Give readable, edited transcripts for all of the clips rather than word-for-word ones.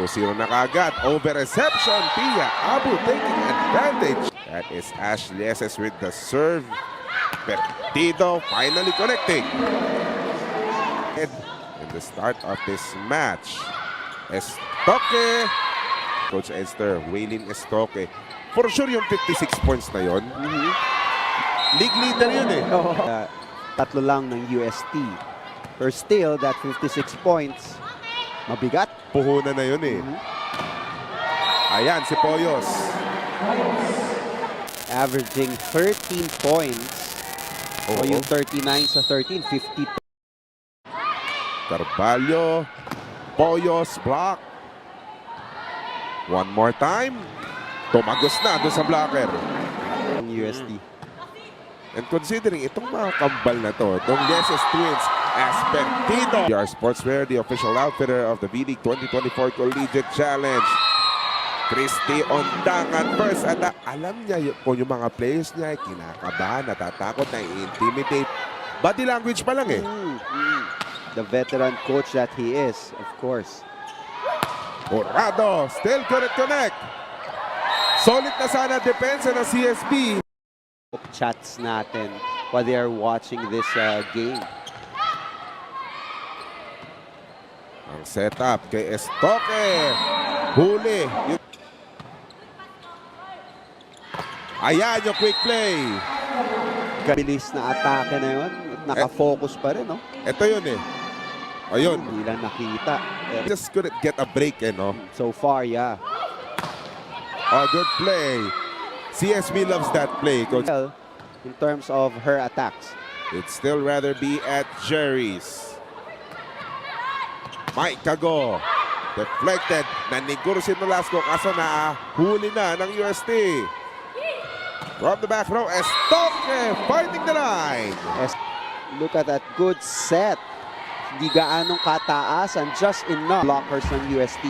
2-0 na kagad. Over reception. Pia Abu taking advantage. That is Ashley Eses with the serve. Perdido finally connecting. In the start of this match, Estoque. Coach Esther, Waylin Estoque. For sure yung 56 points na yon. League leader yun eh. Tatlo lang ng UST. Or still, that 56 points, mabigat. Puhunan na yun eh. Ayan, si Poyos. Averaging 13 points. O yung 39 sa 13, 50. Carvalho. Poyos, block. One more time. Tumagos na doon sa blocker. Ng UST. And considering itong mga kambal na to, itong Yeses Twins, Perdido. We are Sportswear, the official outfitter of the V-League 2024 Collegiate Challenge. Christy Ondangan first. At alam niya kung yung mga players niya ay kinakabahan, natatakot, na-intimidate. Body language pa lang eh. The veteran coach that he is, of course. Jurado, still couldn't connect. Solid na sana depensa ng CSB. Chats natin while they are watching this game. Ang setup kay Estoque. Huli. Ayan yung quick play. Bilis na atake na yun. Nakafocus pa rin, no? Ito yun eh. Ayun. Hindi lang nakita. Just couldn't get a break eh, no? So far, yeah. Oh, good play. CSB loves that play, Coach. Well, in terms of her attacks. It'd still rather be at Jerry's. Mike Cago. Deflected. Naniguro si Nolasco kaso na huli na ng UST. From the back row, Estoque fighting the line. Look at that good set. Hindi gaanong kataasan, just enough blockers ng UST.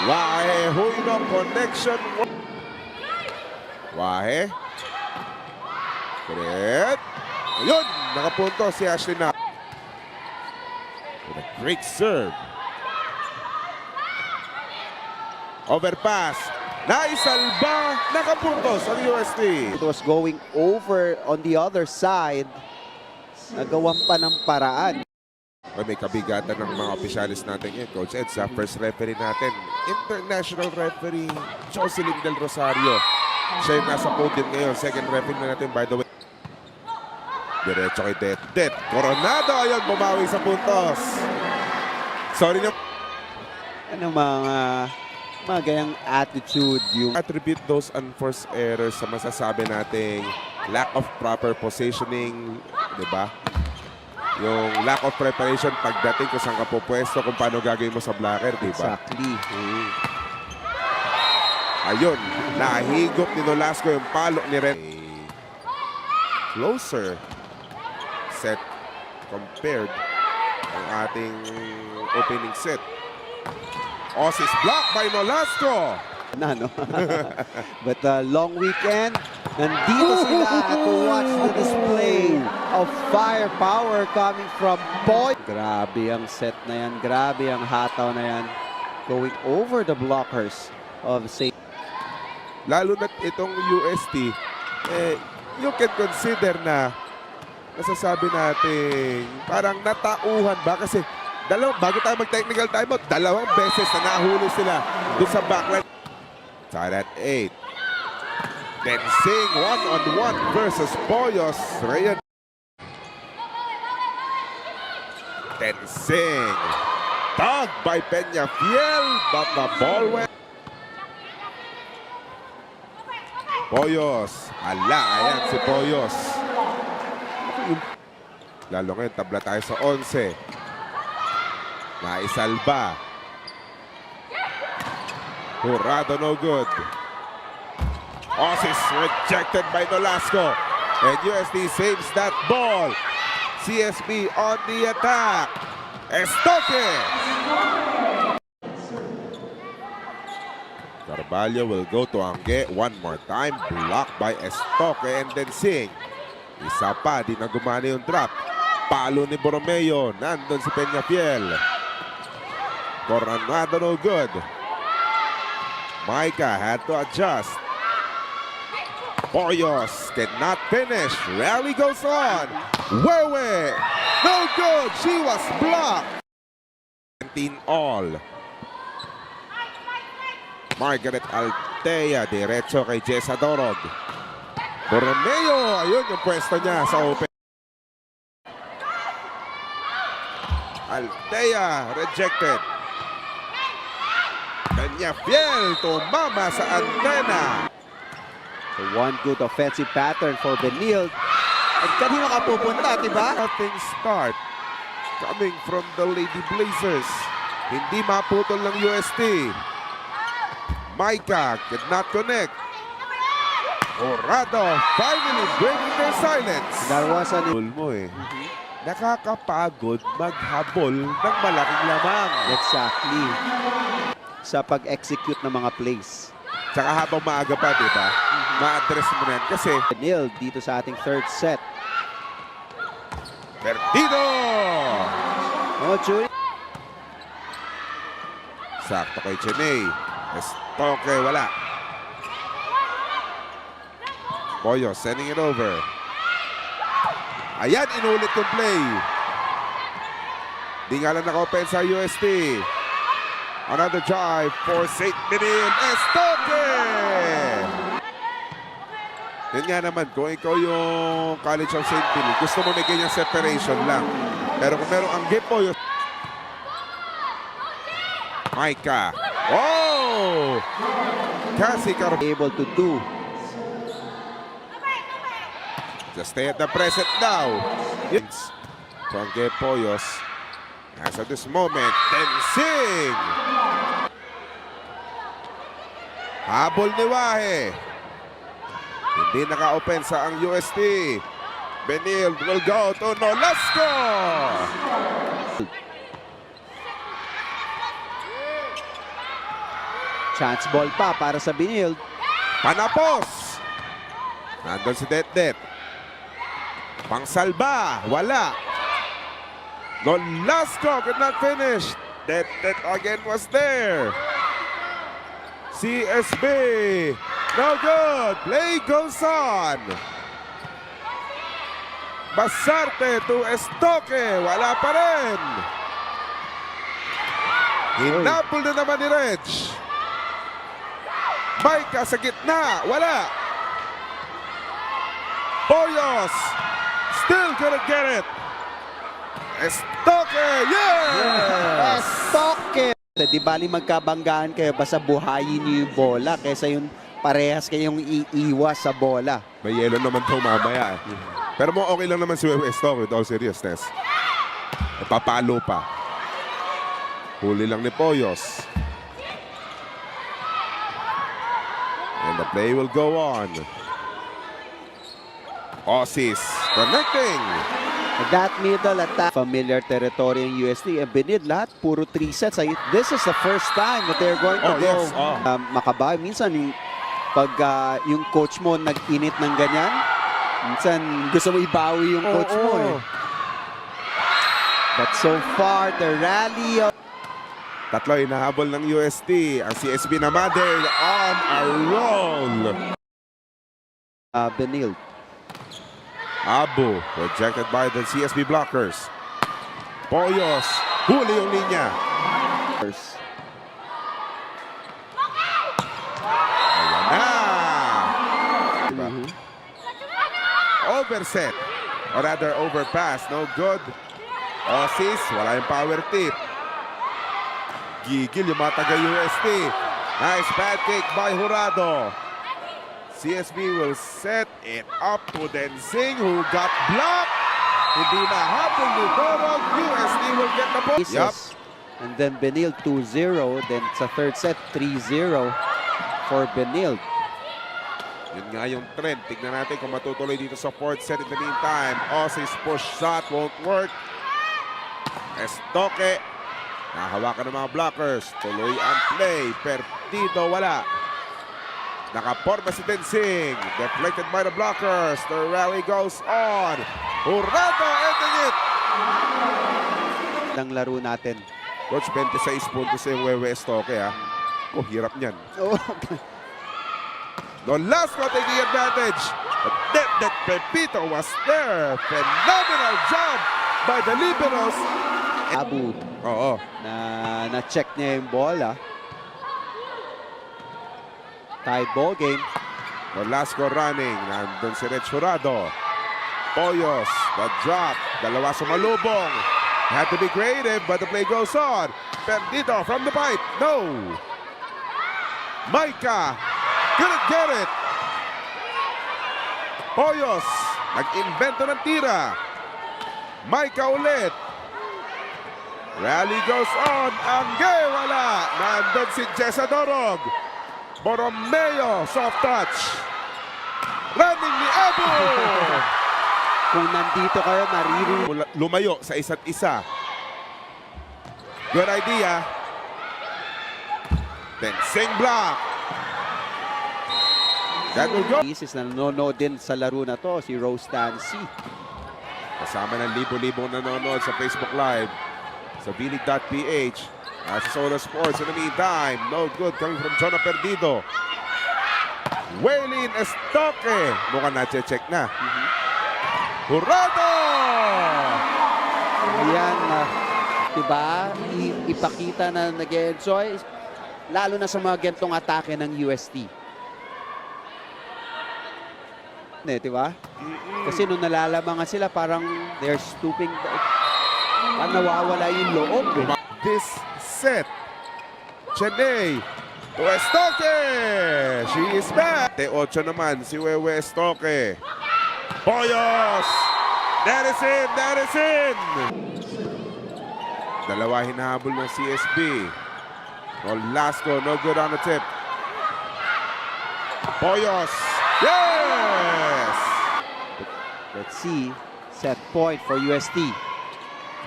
Wahe, Huino connection. Wahe. Correct. Ayun, nakapunto si Ashley na. With a great serve. Overpass. Naisalba, nakapuntos ang UST. It was going over on the other side. Nagawan pa ng paraan. May kabigatan ng mga opisyalis natin ngayon, Coach Ed, sa first referee natin. International referee Jocelyn Del Rosario. Siya yung nasa podium ngayon. Second referee na natin, by the way. Diretso kay Det. Coronado, ayun, bumawi sa puntos. Sorry na. Ano mga ganyang attitude yung Attribute those unforced errors sa masasabi nating lack of proper positioning, di ba? Yung lack of preparation pagdating kung saan ka pupwesto, kung paano gagawin mo sa blocker, di ba? exactly. Ayun, nahigop ni Nolasco yung palo ni Ren. Closer set compared ang ating opening set. Osis block by Nolasco. No? But long weekend, nandito sila to watch the display of firepower coming from Boy. Grabe ang set na yan. Grabe ang hataw na yan. Going over the blockers of St. Lalo na itong UST, you can consider na nasasabi natin parang natauhan ba kasi bago tayo mag-technical timeout, dalawang beses na nahuli sila doon sa backline. Tied at 8. Tensing one-on-one versus Poyos. Rayan. Tensing. Tug by Peñafiel, but the ball went. Poyos. Ayan si Poyos. Lalo ngayon, tabla tayo sa 11. Naisalba. Jurado, no good. Osis rejected by Nolasco. And UST saves that ball. CSB on the attack. Estoque. Carvalho will go to Angge one more time. Blocked by Estoque and then Sing. Isa pa, di na gumana yung drop. Palo ni Borromeo. Nandun si Peñafiel. Coronado no good. Micah had to adjust. Poyos cannot finish. Rally goes on. Wewe. No good. She was blocked. 17 all. Margaret Altea. Diretso kay Jessa Dorog. Borromeo. Ayun yung pwesto niya sa open. Altea rejected. Kanya Fiel tumama sa antena. So one good offensive pattern for Benil. At kanino ka pupunta, diba? Nothing start coming from the Lady Blazers. Hindi maputol ng UST. Micah could not connect. Orado finally breaking their silence. That was an... Goal mo eh. Nakakapagod maghabol ng malaking lamang. Exactly. Sa pag-execute ng mga plays. Tsaka habang maaga pa, di ba? Ma-address mo na yan kasi Benil dito sa ating third set. perdido! Oh, Chuy. Sakto kay Cheney. Estoque, wala. Poyo sending it over. Ayan, inulit yung play. Di nga lang naka-open sa UST. Another drive for St. Benil. Estoque! Yun nga naman, kung ikaw yung College of St. Benil, gusto mo may ganyang separation lang. Pero kung meron ang game po, Micah. Oh! Cassie Able to do. just stay at the present now. It's from Gay Poyos. As of this moment, Tensing! Habol ni Wahe. Hindi naka-open sa ang UST. Benil will go to Nolasco. Chance ball pa para sa Benil. Panapos. Nandun si Det. Pangsalba. Wala. Nolasco could not finish. Det again was there. CSB. No good. Play goes on. Basarte to Estoque. Wala pa rin. Hinapol na naman ni Reg. Micah sa gitna. Wala. Poyos. Still gonna get it. Estoque. Yes! Estoque! Di bali magkabanggaan kayo, basta buhayin niyo yung bola kaysa yung parehas kayong iiwas sa bola. May yelo naman daw mamaya. Pero mo okay lang naman si Estoque with all seriousness. Papalo pa. Huli lang ni Poyos. And the play will go on. Osis connecting. That middle attack, familiar territory ng UST. And Benil, lahat puro 3 sets. This is the first time that they're going to go yes. makabawi. Minsan, pag yung coach mo nag-init ng ganyan, minsan gusto mo ibawi yung coach mo eh. But so far, the rally of Tatlo inahabol ng UST. Ang CSB naman they're on a roll. Benil. Abu rejected by the CSB blockers. Poyos. Huli yung linya. Ayan na. Diba? Overset. Or rather overpass. No good. Osis. Wala yung power tip. Gigil yung mga taga-UST. Nice pancake by Jurado. CSB will set it up to Denzing who got blocked. Hindi na habol ni Dorog. UST will get the ball. Yup. And then Benil 2-0. Then sa third set, 3-0 for Benil. Yun nga yung trend. Tignan natin kung matutuloy dito sa fourth set in the meantime. Osis push shot won't work. Estoque. Nahawakan ng mga blockers. Tuloy ang play. Perdido wala. Nakaporma si Denzing. Deflected by the blockers. The rally goes on. Jurado ending it. Ng laro natin. Coach, 26 puntos yung Wewe Estoque, ha? Oh, hirap niyan. Oh, No, last one taking advantage. But that Pepito was there. Phenomenal job by the Liberos. Abu Oo. na-check niya yung bola. Tied ball game. Nolasco running. Nandun si Rich Jurado. Poyos. The drop. Dalawa sumalubong. Had to be creative, but the play goes on. Perdito from the pipe. No. Maika. Couldn't get it. Poyos. Nag-invento ng tira. Maika ulit. Rally goes on. Angge wala. Nandun si Jessa Dorog. Borromeo, soft touch. Running ni Abu. Kung nandito kayo, naririnig. Lumayo sa isa't isa. Good idea. Then sing block. That will go. Isis na nanonood din sa laro na to, si Rose Dancy. Kasama ng libo-libong nanonood sa Facebook Live. Sa bilig.ph. Sa Solar Sports. In the meantime, no good coming from Jonah Perdido. Waylin Estoque. Mukhang na-check na. Jurado! Yan, diba? Ipakita na nag-enjoy. Lalo na sa mga gantong atake ng UST. Diba? Kasi nung nalalamangan sila, parang they're stooping. Parang nawawala yung loob. This set. Cheney to Estoque. She is back. Te-8 naman si Wewe Estoque. Poyos. That is in. That is in. Dalawa hinahabol ng CSB. Nolasco, no good on the tip. Poyos. Yes! Let's see. Set point for UST.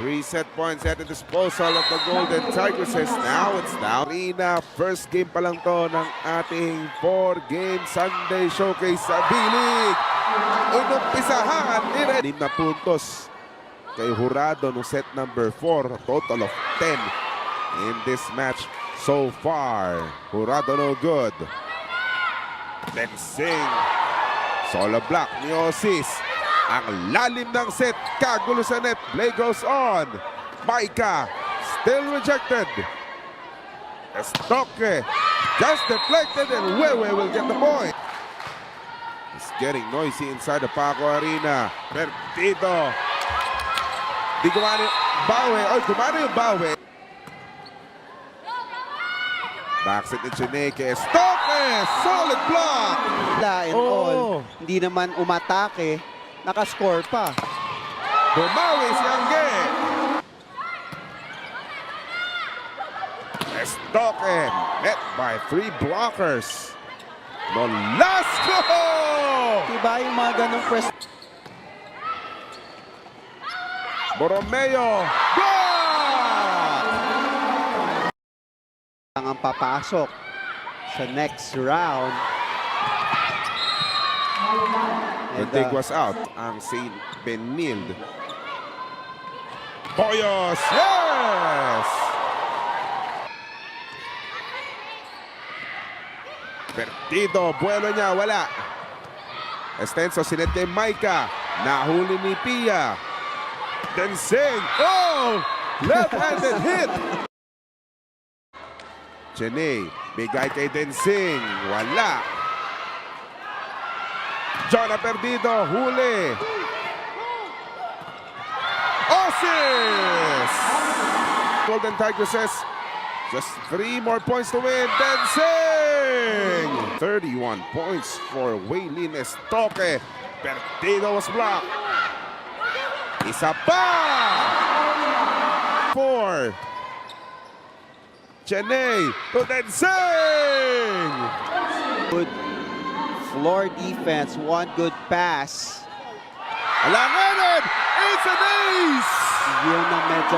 3 set points at the disposal of the Golden Tigresses. Now it's down. First game pa lang to ng ating 4-game Sunday Showcase sa B-League. Inumpisahan ni 6 na puntos kay Jurado no set number 4. A total of 10 in this match so far. Jurado no good. Then Sing. Solo block ni Osis. Ang lalim ng set, kagulo sa net. Play goes on. Maika, still rejected. Estoque, just deflected and Wewe will get the point. It's getting noisy inside the Paco Arena. Perdido. Di gumana yung bawi. Oy, gumana yung bawi. Backset ni Chineke. Estoque, solid block. And all, hindi naman umatake. Nakascore pa. Bumawi si Angge. Estoque met by 3 blockers. Nolasco! Diba yung mga ganong press? Borromeo. Block! Ang papasok sa next round. The dig was out. Ang Saint Benilde. Poyos! Yes! Perdido. Bueno niya. Wala. Estenso sinet kay Maika. Nahuli ni Pia. Then Sing. Oh! Left-handed hit. Cheney. Bigay kay Densing. Wala. Jonah Perdido, huli. Osis! Golden Tigresses, just 3 more points to win. Densing! 31 points for Waylin Estoque. Perdido was blocked. Isa pa! 4. Cheney to Densing! Good floor defense, one good pass. Alanganan! It's an ace! Yun ang medyo